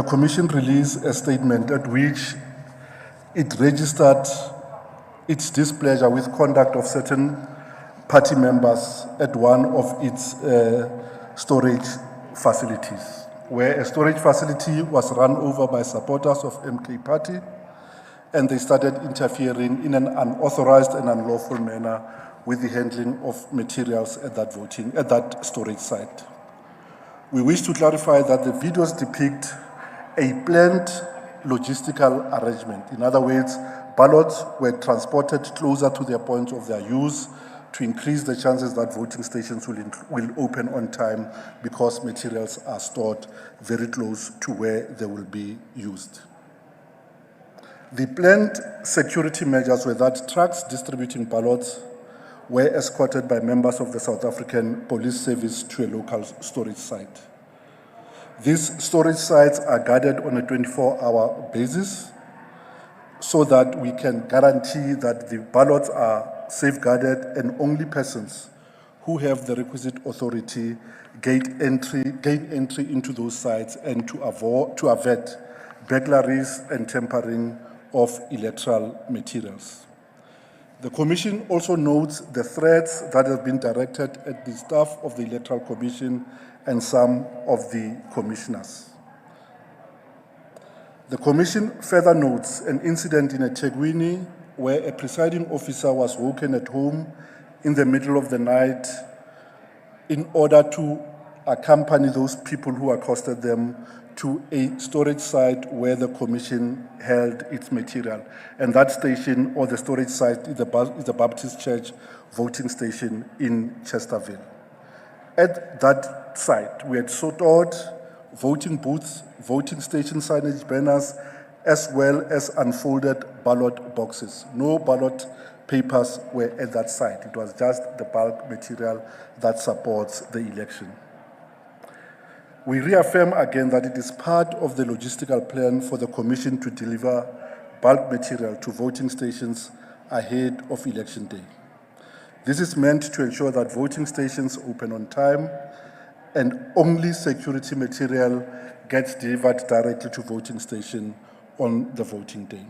Commission released a statement at which it registered its displeasure with conduct of certain party members at one of its storage facilities, where a storage facility was run over by supporters of MK Party, and they started interfering in an unauthorized and unlawful manner with the handling of materials at that storage site. We wish to clarify that the videos depict a planned logistical arrangement. In other words, ballots were transported closer to their point of their use to increase the chances that voting stations will open on time, because materials are stored very close to where they will be used. The planned security measures were that trucks distributing ballots were escorted by members of the South African Police Service to a local storage site. These storage sites are guarded on a 24-hour basis so that we can guarantee that the ballots are safeguarded and only persons who have the requisite authority gain entry into those sites, and to avert burglaries and tampering of electoral materials. The Commission also notes the threats that have been directed at the staff of the Electoral Commission and some of the commissioners. The Commission further notes an incident in eThekwini where a presiding officer was woken at home in the middle of the night in order to accompany those people who accosted them to a storage site where the Commission held its material. And that station, or the storage site, is the Baptist Church voting station in Chesterville. At that site, we had stored voting booths, voting station signage banners, as well as unfolded ballot boxes. No ballot papers were at that site. It was just the bulk material that supports the election. We reaffirm again that it is part of the logistical plan for the Commission to deliver bulk material to voting stations ahead of Election Day. This is meant to ensure that voting stations open on time and only security material gets delivered directly to voting station on the voting day.